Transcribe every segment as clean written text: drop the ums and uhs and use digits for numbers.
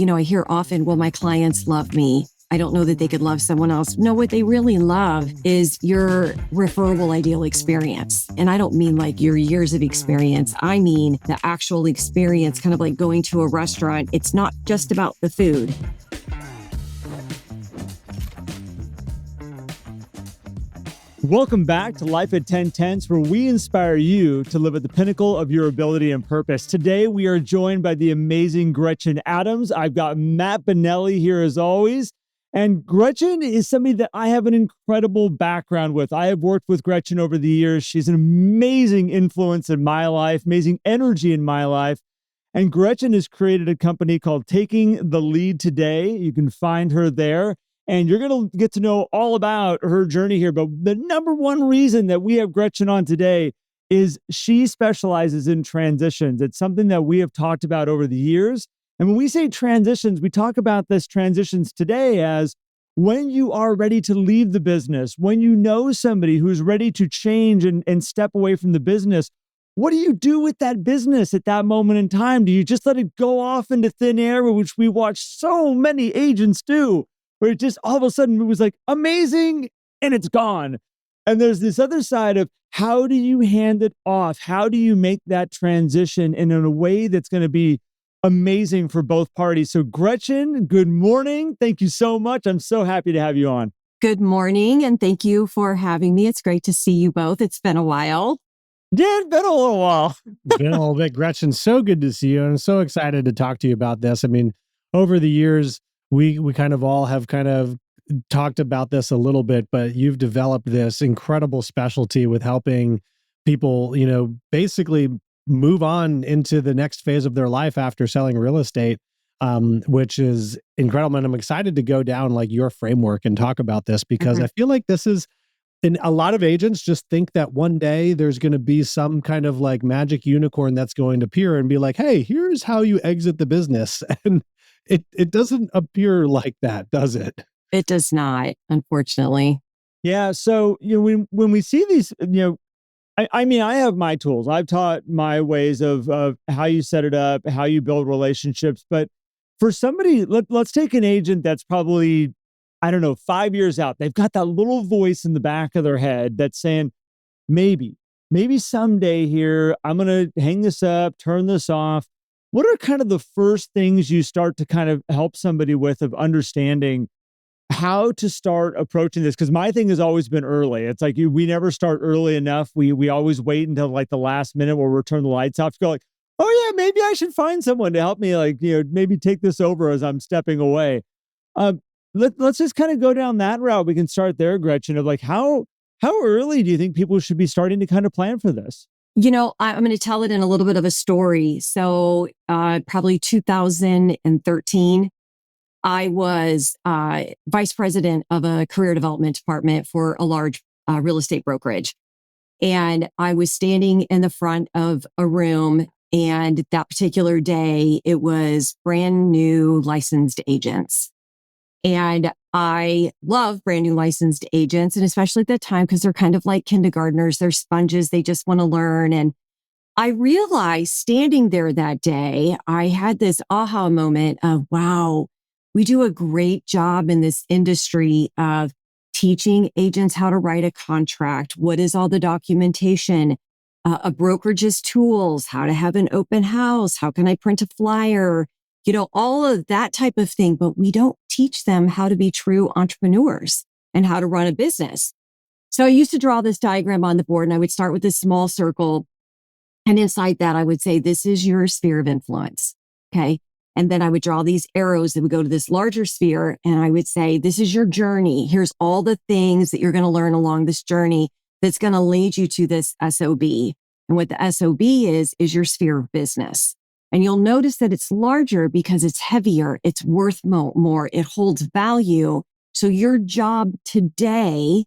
I hear often, well, my clients love me. I don't know that they could love someone else. No, what they really love is your referable ideal experience. And I don't mean like your years of experience. I mean the actual experience, kind of like going to a restaurant. It's not just about the food. Welcome back to Life at 10 Tenths, where we inspire you to live at the pinnacle of your ability and purpose. Today, we are joined by the amazing Gretchen Adams. I've got Matt Benelli here as always. And Gretchen is somebody that I have an incredible background with. I have worked with Gretchen over the years. She's an amazing influence in my life, amazing energy in my life. And Gretchen has created a company called Taking the Lead Today. You can find her there. And you're going to get to know all about her journey here. But the number one reason that we have Gretchen on today is she specializes in transitions. It's something that we have talked about over the years. And when we say transitions, we talk about this transitions today as when you are ready to leave the business, when you know somebody who's ready to change and step away from the business, what do you do with that business at that moment in time? Do you just let it go off into thin air, which we watch so many agents do, where it just all of a sudden it was like amazing and it's gone? And there's this other side of how do you hand it off? How do you make that transition in a way that's going to be amazing for both parties? So Gretchen, good morning. Thank you so much. I'm so happy to have you on. Good morning, and thank you for having me. It's great to see you both. It's been a while. Yeah, it's been a little while. Been a little bit, Gretchen. So good to see you. I'm so excited to talk to you about this. I mean, over the years, we kind of all have kind of talked about this a little bit, but you've developed this incredible specialty with helping people, basically move on into the next phase of their life after selling real estate, which is incredible. And I'm excited to go down like your framework and talk about this because I feel like this is, and a lot of agents just think that one day there's going to be some kind of like magic unicorn that's going to appear and be like, hey, here's how you exit the business. And it doesn't appear like that, does it? It does not, unfortunately. Yeah. So, when we see these, I mean, I have my tools. I've taught my ways of how you set it up, how you build relationships. But for somebody, let's take an agent that's probably, 5 years out. They've got that little voice in the back of their head that's saying, maybe someday here, I'm going to hang this up, turn this off. What are kind of the first things you start to kind of help somebody with of understanding how to start approaching this? Because my thing has always been early. It's like we never start early enough. We always wait until like the last minute where we'll turn the lights off to go like, oh yeah, maybe I should find someone to help me, like, maybe take this over as I'm stepping away. Let's just kind of go down that route. We can start there, Gretchen, of like how early do you think people should be starting to kind of plan for this? I'm going to tell it in a little bit of a story. So probably 2013, I was vice president of a career development department for a large real estate brokerage. And I was standing in the front of a room. And that particular day, it was brand new licensed agents. And I love brand new licensed agents. And especially at that time, because they're kind of like kindergartners, they're sponges, they just want to learn. And I realized standing there that day, I had this aha moment of, wow, we do a great job in this industry of teaching agents how to write a contract. What is all the documentation? A brokerage's tools, how to have an open house, how can I print a flyer, all of that type of thing. But we don't teach them how to be true entrepreneurs and how to run a business. So I used to draw this diagram on the board, and I would start with this small circle. And inside that, I would say, this is your sphere of influence. Okay. And then I would draw these arrows that would go to this larger sphere. And I would say, this is your journey. Here's all the things that you're going to learn along this journey that's going to lead you to this SOB. And what the SOB is your sphere of business. And you'll notice that it's larger because it's heavier. It's worth more. It holds value. So your job today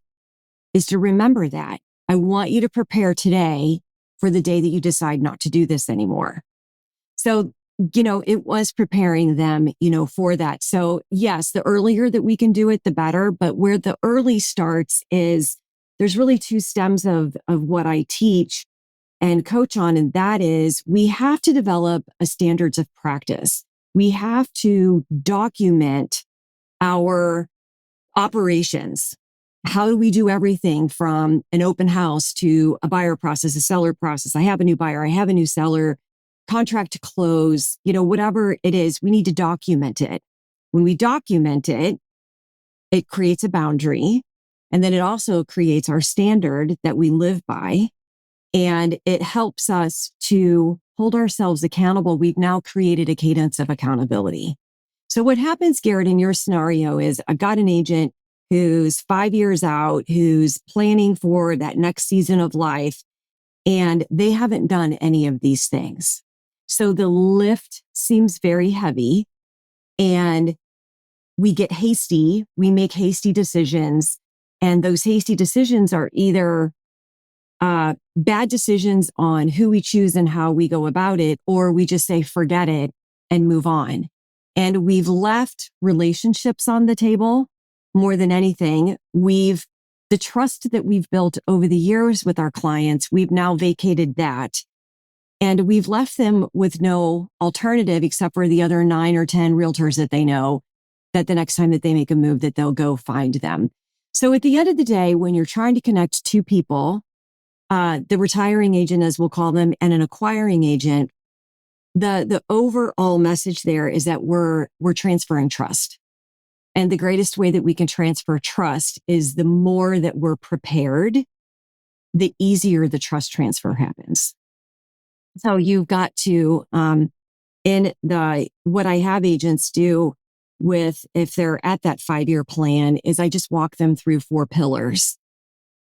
is to remember that. I want you to prepare today for the day that you decide not to do this anymore. So it was preparing them, for that. So yes, the earlier that we can do it, the better. But where the early starts is there's really two stems of what I teach and coach on. And that is we have to develop a standards of practice. we have to document our operations. How do we do everything from an open house to a buyer process, a seller process? I have a new buyer, I have a new seller, contract to close, whatever it is, we need to document it. When we document it, it creates a boundary. And then it also creates our standard that we live by. And it helps us to hold ourselves accountable. We've now created a cadence of accountability. So what happens, Garrett, in your scenario is I've got an agent who's 5 years out, who's planning for that next season of life, and they haven't done any of these things. So the lift seems very heavy, and we get hasty, we make hasty decisions, and those hasty decisions are either bad decisions on who we choose and how we go about it, or we just say, forget it and move on. And we've left relationships on the table more than anything. The trust that we've built over the years with our clients, we've now vacated that. And we've left them with no alternative except for the other 9 or 10 realtors that they know that the next time that they make a move, that they'll go find them. So at the end of the day, when you're trying to connect two people, the retiring agent, as we'll call them, and an acquiring agent, the overall message there is that we're transferring trust. And the greatest way that we can transfer trust is the more that we're prepared, the easier the trust transfer happens. So you've got to, what I have agents do if they're at that 5-year plan is I just walk them through 4 pillars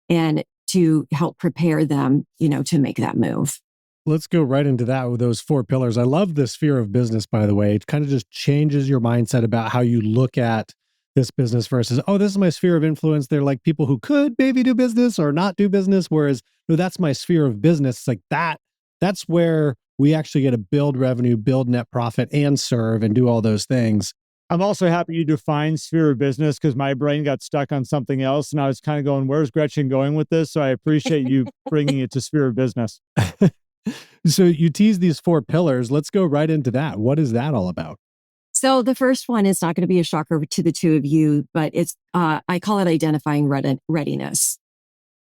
and to help prepare them, to make that move. Let's go right into that with those 4 pillars. I love the sphere of business, by the way. It kind of just changes your mindset about how you look at this business versus, oh, this is my sphere of influence. They're like people who could maybe do business or not do business. Whereas, no, that's my sphere of business. It's like that's where we actually get to build revenue, build net profit, and serve and do all those things. I'm also happy you define sphere of business because my brain got stuck on something else. And I was kind of going, where's Gretchen going with this? So I appreciate you bringing it to sphere of business. So you tease these 4 pillars. Let's go right into that. What is that all about? So the first one is not going to be a shocker to the two of you, but it's, I call it identifying readiness.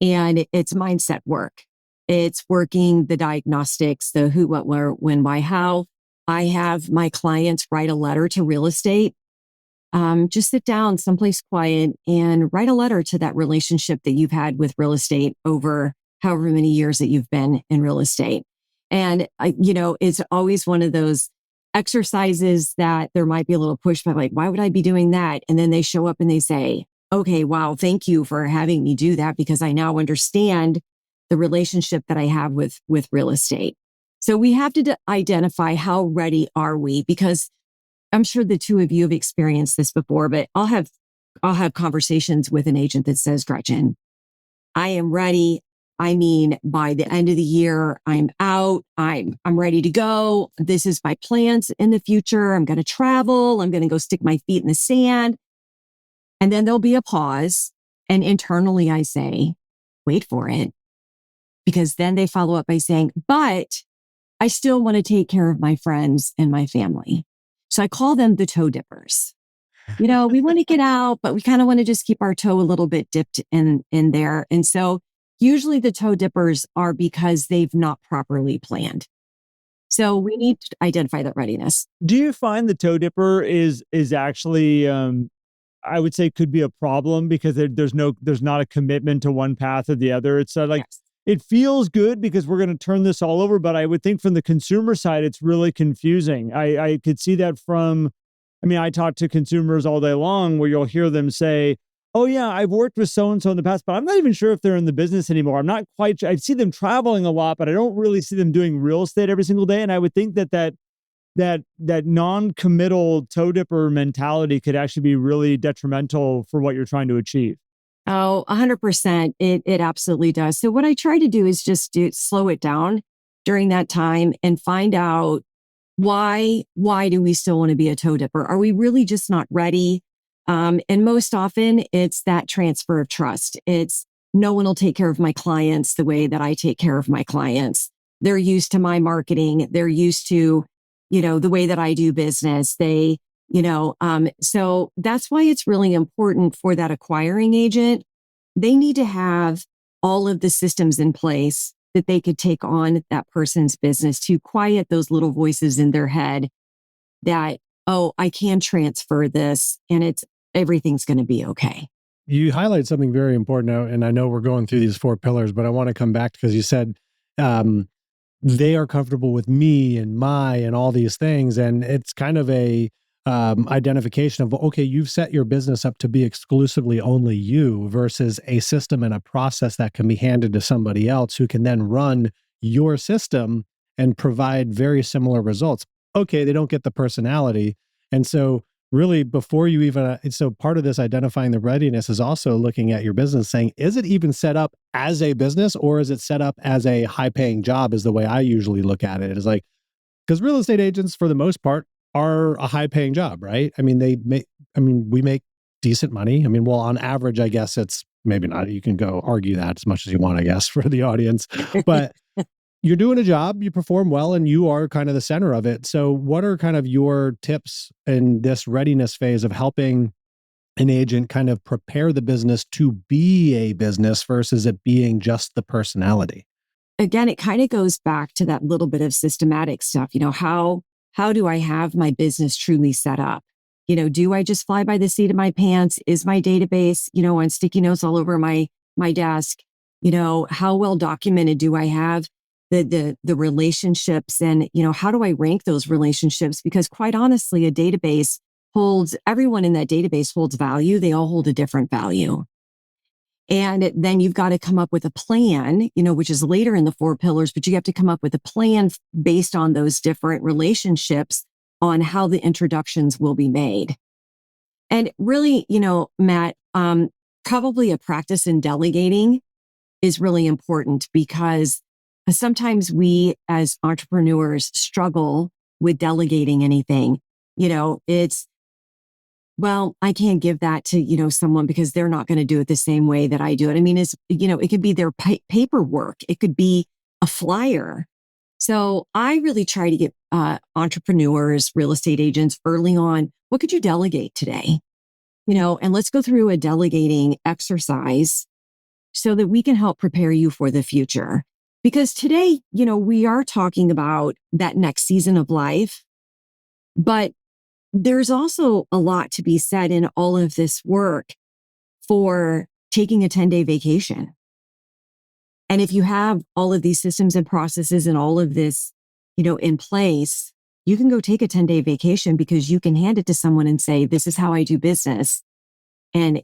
And it's mindset work. It's working the diagnostics, the who, what, where, when, why, how. I have my clients write a letter to real estate. Just sit down someplace quiet and write a letter to that relationship that you've had with real estate over however many years that you've been in real estate. And, it's always one of those exercises that there might be a little pushback, like, why would I be doing that? And then they show up and they say, okay, wow, thank you for having me do that because I now understand the relationship that I have with real estate. So we have to identify how ready are we, because I'm sure the two of you have experienced this before, but I'll have conversations with an agent that says, Gretchen, I am ready. I mean, by the end of the year, I'm out. I'm ready to go. This is my plans in the future. I'm going to travel. I'm going to go stick my feet in the sand. And then there'll be a pause. And internally I say, wait for it. Because then they follow up by saying, but I still want to take care of my friends and my family. So I call them the toe dippers. We want to get out, but we kind of want to just keep our toe a little bit dipped in there. And so usually the toe dippers are because they've not properly planned. So we need to identify that readiness. Do you find the toe dipper is actually, I would say, could be a problem because there's not a commitment to one path or the other? It's Yes. It feels good because we're going to turn this all over, but I would think from the consumer side, it's really confusing. I could see that I talk to consumers all day long where you'll hear them say, oh yeah, I've worked with so-and-so in the past, but I'm not even sure if they're in the business anymore. I'm not quite sure. I see them traveling a lot, but I don't really see them doing real estate every single day. And I would think that non-committal toe dipper mentality could actually be really detrimental for what you're trying to achieve. Oh, 100%. It absolutely does. So what I try to do is just slow it down during that time and find out why do we still want to be a toe dipper? Are we really just not ready? And most often it's that transfer of trust. It's no one will take care of my clients the way that I take care of my clients. They're used to my marketing. They're used to the way that I do business. So that's why it's really important for that acquiring agent. They need to have all of the systems in place that they could take on that person's business to quiet those little voices in their head that, oh, I can transfer this and everything's going to be okay. You highlight something very important now, and I know we're going through these 4 pillars, but I want to come back because you said they are comfortable with me and my and all these things, and it's kind of a identification of, okay, you've set your business up to be exclusively only you versus a system and a process that can be handed to somebody else who can then run your system and provide very similar results. Okay, they don't get the personality, and so really, before you even, so part of this identifying the readiness is also looking at your business saying, is it even set up as a business or is it set up as a high paying job is the way I usually look at it. It's like, because real estate agents for the most part are a high paying job, right? I mean, we make decent money. I mean, well, on average, I guess it's maybe not, you can go argue that as much as you want, I guess, for the audience, but you're doing a job, you perform well, and you are kind of the center of it. So what are kind of your tips in this readiness phase of helping an agent kind of prepare the business to be a business versus it being just the personality? Again, it kind of goes back to that little bit of systematic stuff. How do I have my business truly set up? Do I just fly by the seat of my pants? Is my database, on sticky notes all over my desk? How well documented do I have the relationships, and how do I rank those relationships? Because quite honestly, a database everyone in that database holds value. They all hold a different value. And then you've got to come up with a plan, which is later in the 4 pillars, but you have to come up with a plan based on those different relationships on how the introductions will be made. And really, Matt, probably a practice in delegating is really important, because sometimes we as entrepreneurs struggle with delegating anything. I can't give that to, someone because they're not going to do it the same way that I do it. I mean, it could be their paperwork. It could be a flyer. So I really try to get entrepreneurs, real estate agents early on, what could you delegate today? And let's go through a delegating exercise so that we can help prepare you for the future. Because today, we are talking about that next season of life, but there's also a lot to be said in all of this work for taking a 10-day vacation. And if you have all of these systems and processes and all of this, in place, you can go take a 10-day vacation because you can hand it to someone and say, this is how I do business. And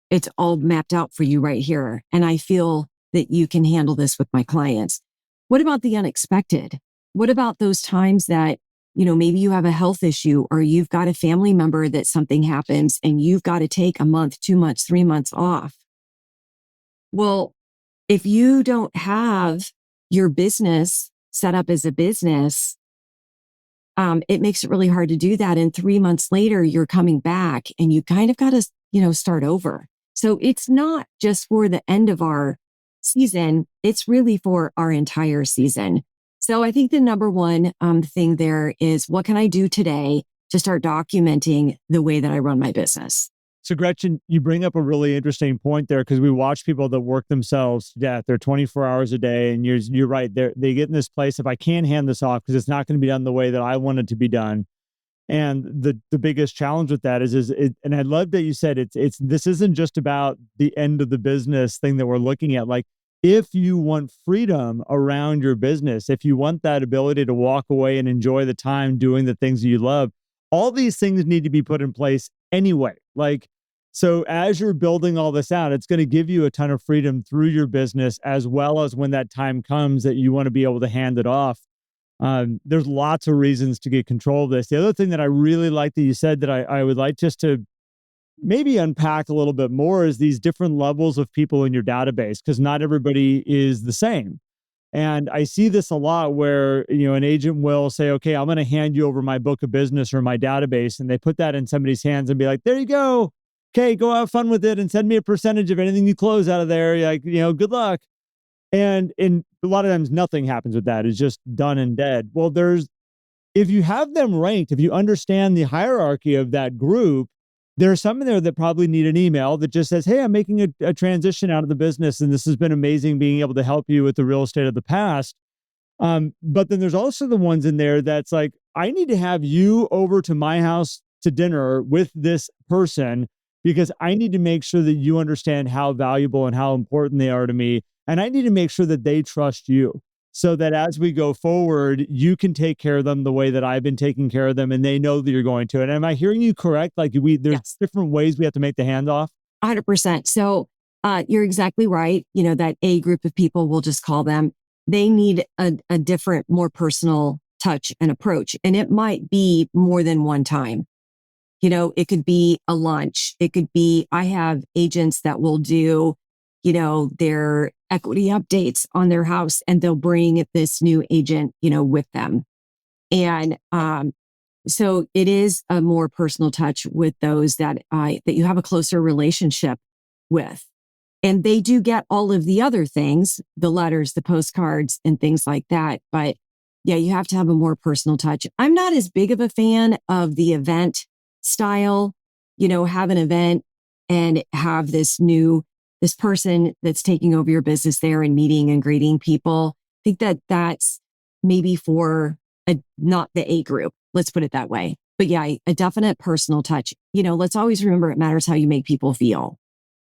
it's all mapped out for you right here. And I feel that you can handle this with my clients. What about the unexpected? What about those times that, maybe you have a health issue or you've got a family member that something happens and you've got to take a month, 2 months, 3 months off? Well, if you don't have your business set up as a business, it makes it really hard to do that. And 3 months later, you're coming back and you kind of got to, start over. So it's not just for the end of our season, it's really for our entire season. So I think the number one thing there is, what can I do today to start documenting the way that I run my business? So Gretchen, you bring up a really interesting point there, because we watch people that work themselves to death. They're 24 hours a day, and you're right. They get in this place, if I can't hand this off because it's not going to be done the way that I want it to be done. And the biggest challenge with that is and I love that you said this isn't just about the end of the business thing that we're looking at. Like, if you want freedom around your business, if you want that ability to walk away and enjoy the time doing the things that you love, all these things need to be put in place anyway. Like, so as you're building all this out, it's going to give you a ton of freedom through your business, as well as when that time comes that you want to be able to hand it off. There's lots of reasons to get control of this. The other thing that I really like that you said that I would like just to maybe unpack a little bit more is these different levels of people in your database, because not everybody is the same. And I see this a lot where, an agent will say, okay, I'm going to hand you over my book of business or my database. And they put that in somebody's hands and be like, there you go. Okay, go have fun with it and send me a percentage of anything you close out of there. Like, good luck. And a lot of times nothing happens with that. It's just done and dead. Well, if you have them ranked, if you understand the hierarchy of that group, there's some in there that probably need an email that just says, hey, I'm making a transition out of the business, and this has been amazing being able to help you with the real estate of the past. But then there's also the ones in there that's like, I need to have you over to my house to dinner with this person because I need to make sure that you understand how valuable and how important they are to me. And I need to make sure that they trust you so that as we go forward, you can take care of them the way that I've been taking care of them and they know that you're going to. And am I hearing you correct? Like there's Yes. different ways we have to make the handoff? 100%. So you're exactly right. That A group of people, we'll just call them, they need a different, more personal touch and approach. And it might be more than one time. It could be a lunch. It could be, I have agents that will do, their equity updates on their house and they'll bring this new agent, with them. And so it is a more personal touch with those that you have a closer relationship with. And they do get all of the other things, the letters, the postcards, and things like that. But yeah, you have to have a more personal touch. I'm not as big of a fan of the event style, have an event and have this person that's taking over your business there and meeting and greeting people. I think that's maybe for not the A group. Let's put it that way. But yeah, a definite personal touch. Let's always remember it matters how you make people feel.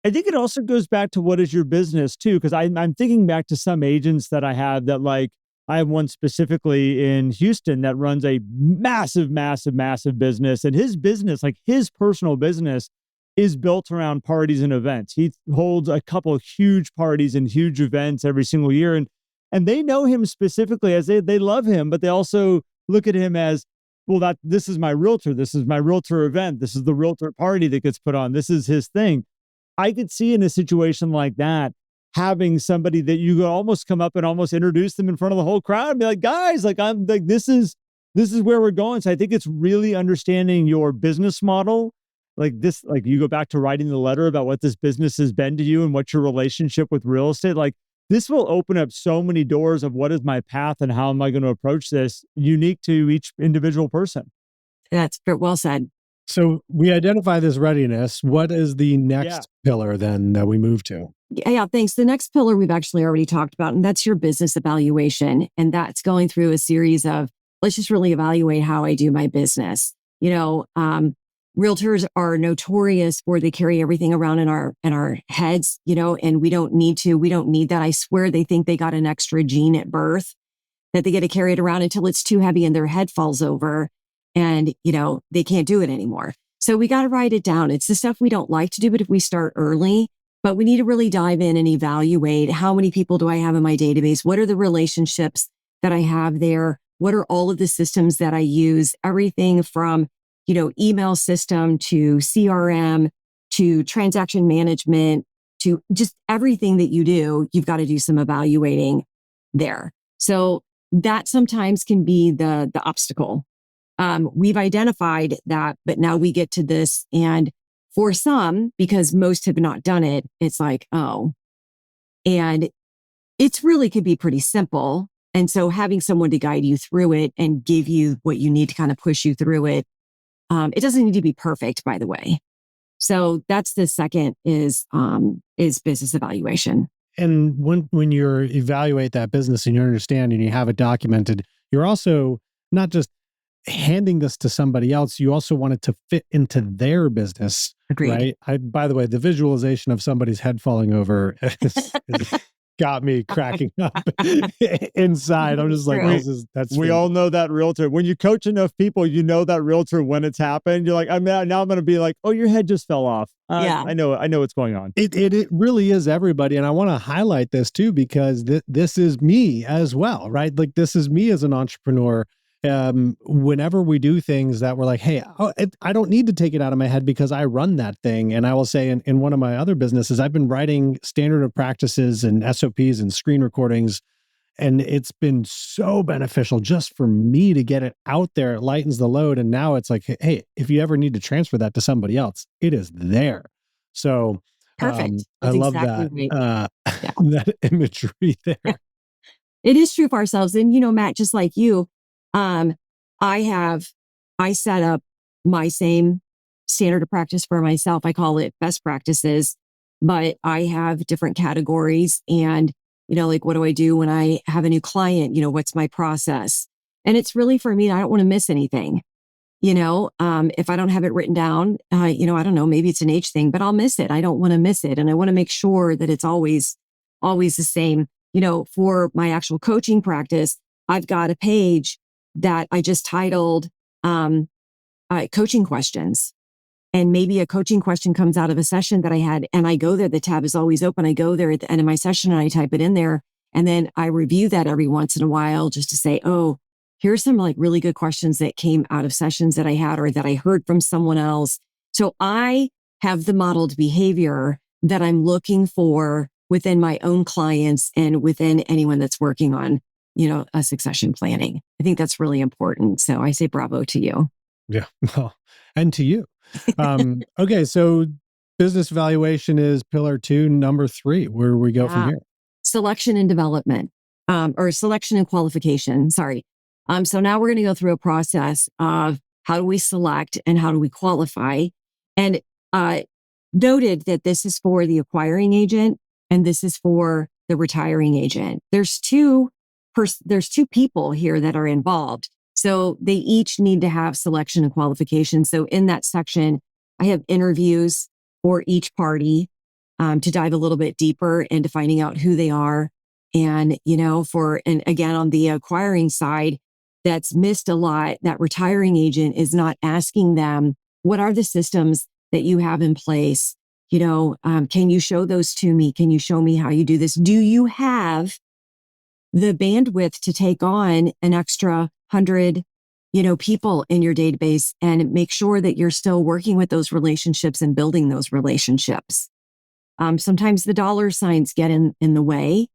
I think it also goes back to what is your business too, because I'm thinking back to some agents that I have that like, I have one specifically in Houston that runs a massive, massive, massive business. And his business, like his personal business, is built around parties and events. He holds a couple of huge parties and huge events every single year. And they know him specifically as they love him, but they also look at him as, well, this is my realtor. This is my realtor event. This is the realtor party that gets put on. This is his thing. I could see in a situation like that, having somebody that you could almost come up and almost introduce them in front of the whole crowd and be like, guys, like I'm like, this is where we're going. So I think it's really understanding your business model. Like you go back to writing the letter about what this business has been to you and what's your relationship with real estate. Like this will open up so many doors of what is my path and how am I going to approach this unique to each individual person. That's well said. So we identify this readiness. What is the next pillar then that we move to? Yeah, thanks. The next pillar we've actually already talked about, and that's your business evaluation. And that's going through a series of, let's just really evaluate how I do my business. Realtors are notorious for they carry everything around in our heads, and we don't need that. I swear they think they got an extra gene at birth that they get to carry it around until it's too heavy and their head falls over and, they can't do it anymore. So we got to write it down. It's the stuff we don't like to do, but if we start early, but we need to really dive in and evaluate how many people do I have in my database? What are the relationships that I have there? What are all of the systems that I use? Everything from, email system to CRM to transaction management to just everything that you do, you've got to do some evaluating there. So that sometimes can be the obstacle. We've identified that, but now we get to this. And for some, because most have not done it, it's like, oh, and it's really could be pretty simple. And so having someone to guide you through it and give you what you need to kind of push you through it. It doesn't need to be perfect, by the way. So that's the second is business evaluation. And when you evaluate that business and you understand and you have it documented, you're also not just handing this to somebody else, you also want it to fit into their business. Agreed. Right? By the way, the visualization of somebody's head falling over is got me cracking up inside. I'm just like, we all know that realtor. When you coach enough people, you know that realtor when it's happened. You're like, now I'm going to be like, oh, your head just fell off. Yeah, I know what's going on. It really is everybody. And I want to highlight this too, because this is me as well, right? Like this is me as an entrepreneur. Whenever we do things that we're like, hey, I don't need to take it out of my head because I run that thing. And I will say in one of my other businesses, I've been writing standard of practices and SOPs and screen recordings. And it's been so beneficial just for me to get it out there. It lightens the load. And now it's like, hey, if you ever need to transfer that to somebody else, it is there. So perfect. I love exactly that, right. that imagery there. It is true for ourselves. And, Matt, just like you, I set up my same standard of practice for myself. I call it best practices, but I have different categories. And, like, what do I do when I have a new client? What's my process? And it's really for me, I don't want to miss anything. If I don't have it written down, I don't know, maybe it's an age thing, but I'll miss it. I don't want to miss it. And I want to make sure that it's always the same. For my actual coaching practice, I've got a page that I just titled coaching questions. And maybe a coaching question comes out of a session that I had, and I go there. The tab is always open. I go there at the end of my session and I type it in there. And then I review that every once in a while just to say, oh, here's some like really good questions that came out of sessions that I had or that I heard from someone else. So I have the modeled behavior that I'm looking for within my own clients and within anyone that's working on, a succession planning. I think that's really important. So I say bravo to you. Yeah. Well, and to you. Okay. So business valuation is pillar 2, number 3. Where do we go from here? Selection and development, or selection and qualification. Sorry. So now we're going to go through a process of how do we select and how do we qualify, and noted that this is for the acquiring agent and this is for the retiring agent. There's two people here that are involved. So they each need to have selection and qualification. So in that section, I have interviews for each party to dive a little bit deeper into finding out who they are. And, and again, on the acquiring side, that's missed a lot. That retiring agent is not asking them, what are the systems that you have in place? Can you show those to me? Can you show me how you do this? Do you have the bandwidth to take on an extra 100, people in your database and make sure that you're still working with those relationships and building those relationships? Sometimes the dollar signs get in the way.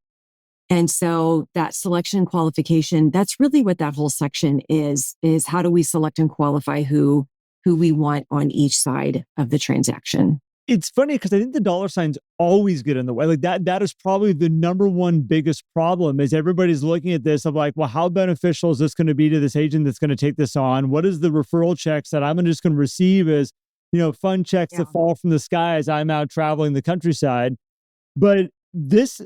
And so that selection and qualification, that's really what that whole section is how do we select and qualify who we want on each side of the transaction. It's funny because I think the dollar signs always get in the way. Like that is probably the number one biggest problem is everybody's looking at this of like, well, how beneficial is this going to be to this agent that's going to take this on? What is the referral checks that I'm just going to receive as, fun checks that fall from the sky as I'm out traveling the countryside? But this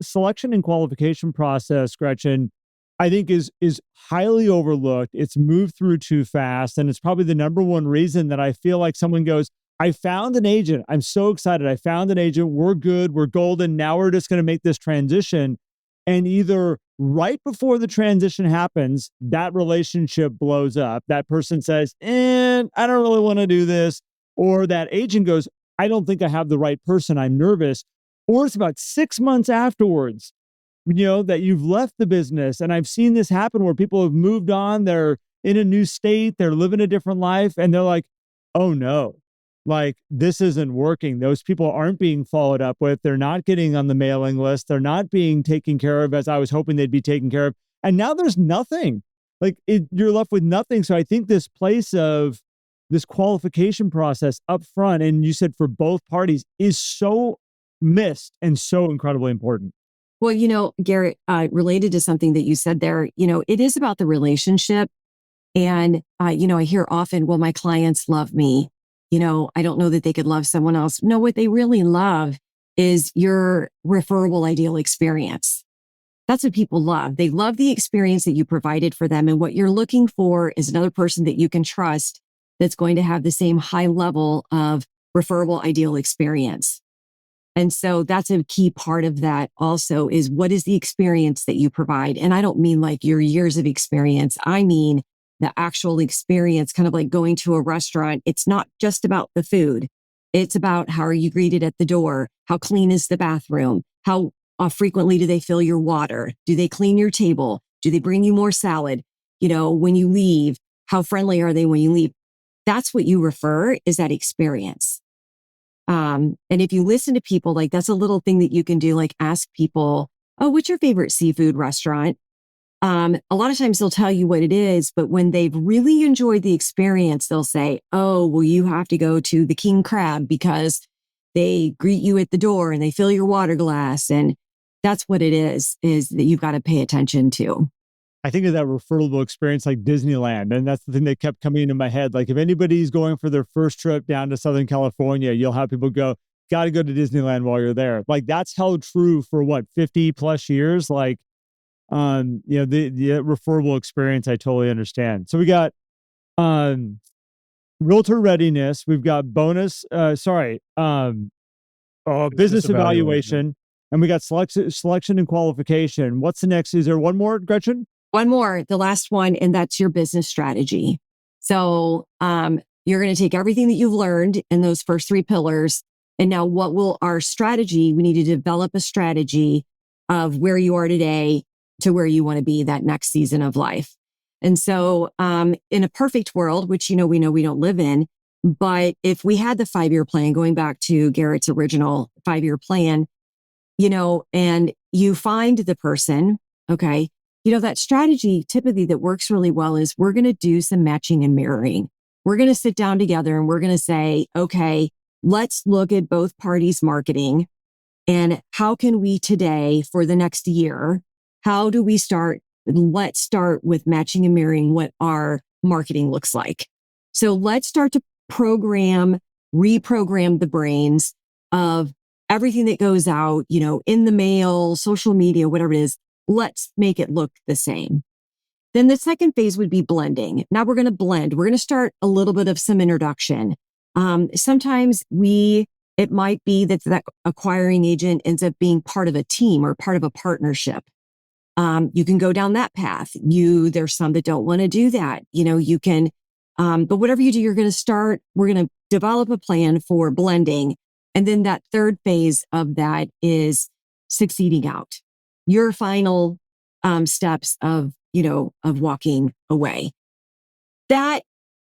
selection and qualification process, Gretchen, I think is highly overlooked. It's moved through too fast. And it's probably the number one reason that I feel like someone goes, I found an agent. I'm so excited. I found an agent. We're good. We're golden. Now we're just going to make this transition. And either right before the transition happens, that relationship blows up. That person says, I don't really want to do this. Or that agent goes, I don't think I have the right person. I'm nervous. Or it's about 6 months afterwards, that you've left the business. And I've seen this happen where people have moved on. They're in a new state. They're living a different life. And they're like, oh no. Like, this isn't working. Those people aren't being followed up with. They're not getting on the mailing list. They're not being taken care of as I was hoping they'd be taken care of. And now there's nothing. You're left with nothing. So I think this place of this qualification process up front, and you said for both parties, is so missed and so incredibly important. Well, Garrett, related to something that you said there, it is about the relationship. And, I hear often, well, my clients love me. I don't know that they could love someone else. No, what they really love is your referable ideal experience. That's what people love. They love the experience that you provided for them. And what you're looking for is another person that you can trust that's going to have the same high level of referable ideal experience. And so that's a key part of that also is what is the experience that you provide? And I don't mean like your years of experience. I mean the actual experience, kind of like going to a restaurant. It's not just about the food. It's about how are you greeted at the door? How clean is the bathroom? How frequently do they fill your water? Do they clean your table? Do they bring you more salad? When you leave, how friendly are they when you leave? That's what you refer is that experience. And if you listen to people, like that's a little thing that you can do, like ask people, oh, what's your favorite seafood restaurant? A lot of times they'll tell you what it is, but when they've really enjoyed the experience, they'll say, oh, well, you have to go to the King Crab because they greet you at the door and they fill your water glass. And that's what it is that you've got to pay attention to. I think of that referable experience like Disneyland. And that's the thing that kept coming into my head. Like if anybody's going for their first trip down to Southern California, you'll have people go, got to go to Disneyland while you're there. Like that's held true for what, 50 plus years? Like, the referable experience, I totally understand. So we got, realtor readiness. We've got business evaluation. And we got selection and qualification. What's the next? Is there one more, Gretchen? One more, the last one, and that's your business strategy. So you're going to take everything that you've learned in those first three pillars. And now what will our strategy, we need to develop a strategy of where you are today to where you want to be that next season of life. And so in a perfect world, which we know we don't live in, but if we had the 5-year plan, going back to Garrett's original 5-year plan, and you find the person, okay, that strategy typically that works really well is we're going to do some matching and mirroring. We're going to sit down together and we're going to say, okay, let's look at both parties' marketing and how can we today for the next year, how do we start? Let's start with matching and mirroring what our marketing looks like. So let's start to reprogram the brains of everything that goes out, in the mail, social media, whatever it is. Let's make it look the same. Then the second phase would be blending. Now we're going to blend. We're going to start a little bit of some introduction. Sometimes it might be that acquiring agent ends up being part of a team or part of a partnership. You can go down that path. There's some that don't want to do that. You can, but whatever you do, we're going to develop a plan for blending. And then that third phase of that is succeeding out. Your final steps of walking away. That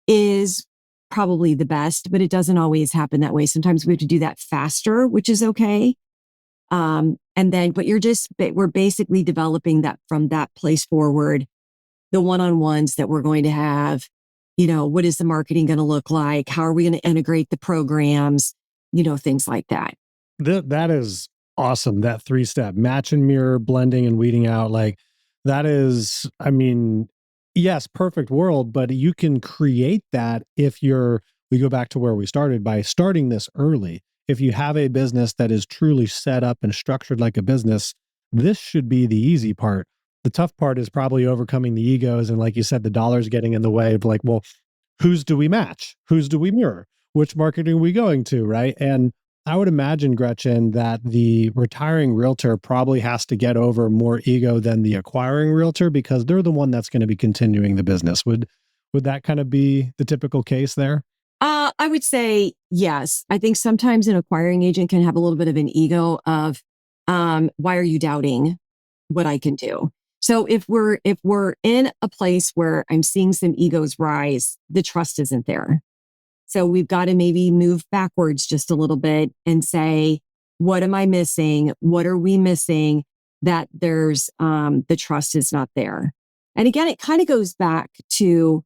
is probably the best, but it doesn't always happen that way. Sometimes we have to do that faster, which is okay. But we're basically developing that from that place forward, the one-on-ones that we're going to have, what is the marketing going to look like? How are we going to integrate the programs? Things like that. That is awesome. That 3-step match and mirror, blending and weeding out. Like that is, yes, perfect world, but you can create that we go back to where we started by starting this early. If you have a business that is truly set up and structured like a business, this should be the easy part. The tough part is probably overcoming the egos. And like you said, the dollars getting in the way of like, well, whose do we match? Whose do we mirror? Which marketing are we going to, right? And I would imagine, Gretchen, that the retiring realtor probably has to get over more ego than the acquiring realtor because they're the one that's going to be continuing the business. Would that kind of be the typical case there? I would say yes. I think sometimes an acquiring agent can have a little bit of an ego of, why are you doubting what I can do? So if we're in a place where I'm seeing some egos rise, the trust isn't there. So we've got to maybe move backwards just a little bit and say, what am I missing? What are we missing? That there's, the trust is not there. And again, it kind of goes back to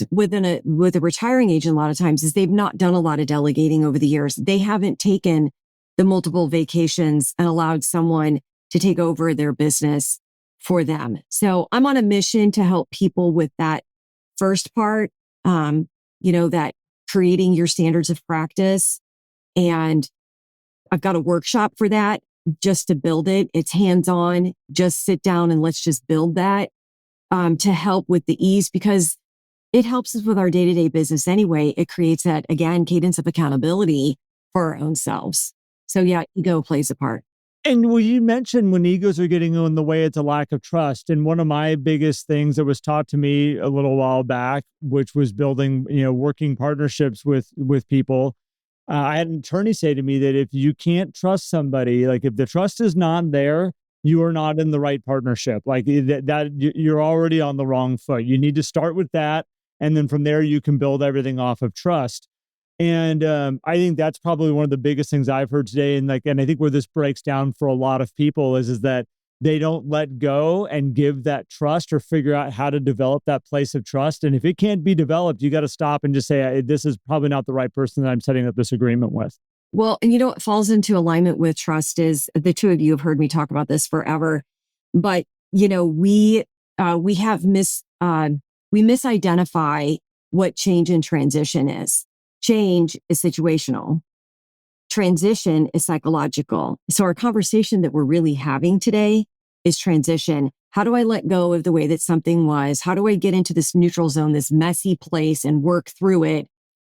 with a retiring agent, a lot of times is they've not done a lot of delegating over the years. They haven't taken the multiple vacations and allowed someone to take over their business for them. So I'm on a mission to help people with that first part, that creating your standards of practice. And I've got a workshop for that just to build it. It's hands-on, just sit down and let's just build that to help with the ease because it helps us with our day-to-day business anyway. It creates that, again, cadence of accountability for our own selves. So yeah, ego plays a part. And you mentioned when egos are getting in the way, it's a lack of trust. And one of my biggest things that was taught to me a little while back, which was building, working partnerships with people. I had an attorney say to me that if you can't trust somebody, like if the trust is not there, you are not in the right partnership. Like that you're already on the wrong foot. You need to start with that. And then from there, you can build everything off of trust. And I think that's probably one of the biggest things I've heard today. And I think where this breaks down for a lot of people is that they don't let go and give that trust or figure out how to develop that place of trust. And if it can't be developed, you got to stop and just say, this is probably not the right person that I'm setting up this agreement with. Well, and what falls into alignment with trust is the two of you have heard me talk about this forever, but we we misidentify what change and transition is. Change is situational. Transition is psychological. So our conversation that we're really having today is transition. How do I let go of the way that something was? How do I get into this neutral zone, this messy place, and work through it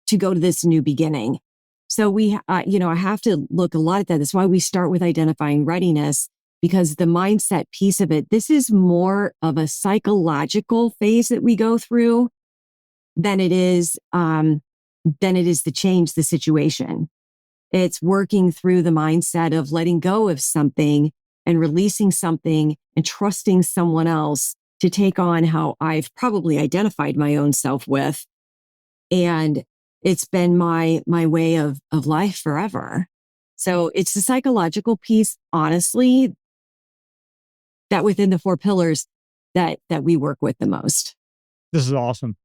to go to this new beginning? So we, I have to look a lot at that. That's why we start with identifying readiness, because the mindset piece of it, this is more of a psychological phase that we go through than it is the change, the situation. It's working through the mindset of letting go of something and releasing something and trusting someone else to take on how I've probably identified my own self with. And it's been my way of life forever. So it's the psychological piece, honestly, that within the 4 pillars that we work with the most. This is awesome.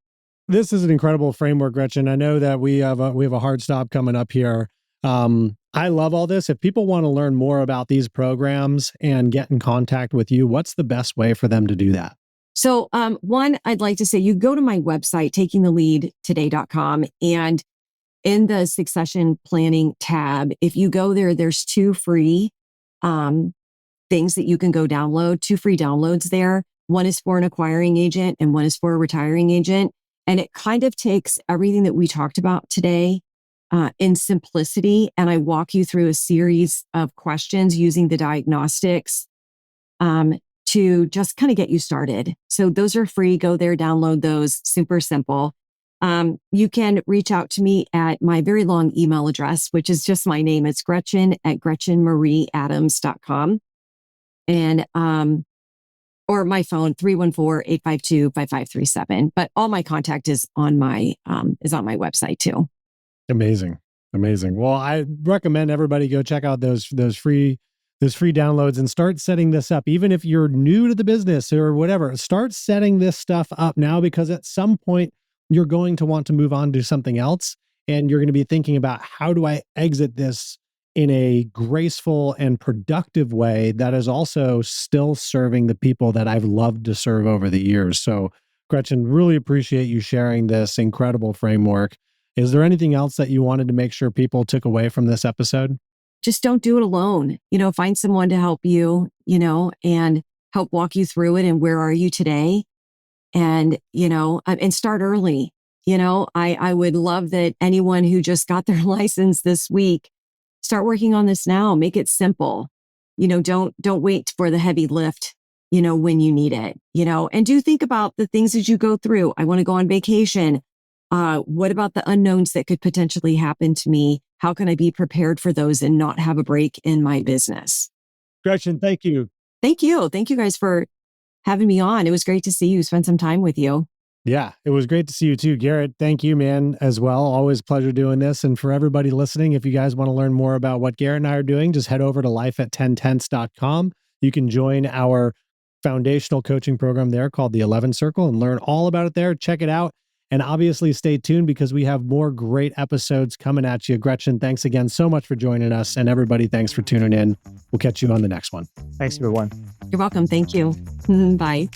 This is an incredible framework, Gretchen. I know that we have a hard stop coming up here. I love all this. If people want to learn more about these programs and get in contact with you, what's the best way for them to do that? So, one, I'd like to say you go to my website, takingtheleadtoday.com, and in the succession planning tab, if you go there, there's 2 free things that you can go download, 2 free downloads there. One is for an acquiring agent and one is for a retiring agent. And it kind of takes everything that we talked about today in simplicity. And I walk you through a series of questions using the diagnostics to just kind of get you started. So those are free. Go there, download those. Super simple. You can reach out to me at my very long email address, which is just my name. It's Gretchen@GretchenMarieAdams.com. And or my phone, 314-852-5537. But all my contact is on my website too. Amazing. Well, I recommend everybody go check out those free downloads and start setting this up. Even if you're new to the business or whatever, start setting this stuff up now, because at some point you're going to want to move on to something else. And you're going to be thinking about, how do I exit this in a graceful and productive way that is also still serving the people that I've loved to serve over the years. So, Gretchen, really appreciate you sharing this incredible framework. Is there anything else that you wanted to make sure people took away from this episode? Just don't do it alone. Find someone to help you, and help walk you through it. And where are you today? And, and start early. I would love that anyone who just got their license this week, start working on this now. Make it simple. Don't wait for the heavy lift, when you need it, and do think about the things that you go through. I want to go on vacation. What about the unknowns that could potentially happen to me? How can I be prepared for those and not have a break in my business? Gretchen, thank you. Thank you. Thank you guys for having me on. It was great to see you, spend some time with you. Yeah, it was great to see you too, Garrett. Thank you, man, as well. Always a pleasure doing this. And for everybody listening, if you guys want to learn more about what Garrett and I are doing, just head over to lifeat10tenths.com. You can join our foundational coaching program there called the 11 Circle and learn all about it there. Check it out. And obviously stay tuned, because we have more great episodes coming at you. Gretchen, thanks again so much for joining us. And everybody, thanks for tuning in. We'll catch you on the next one. Thanks, everyone. You're welcome. Thank you. Bye.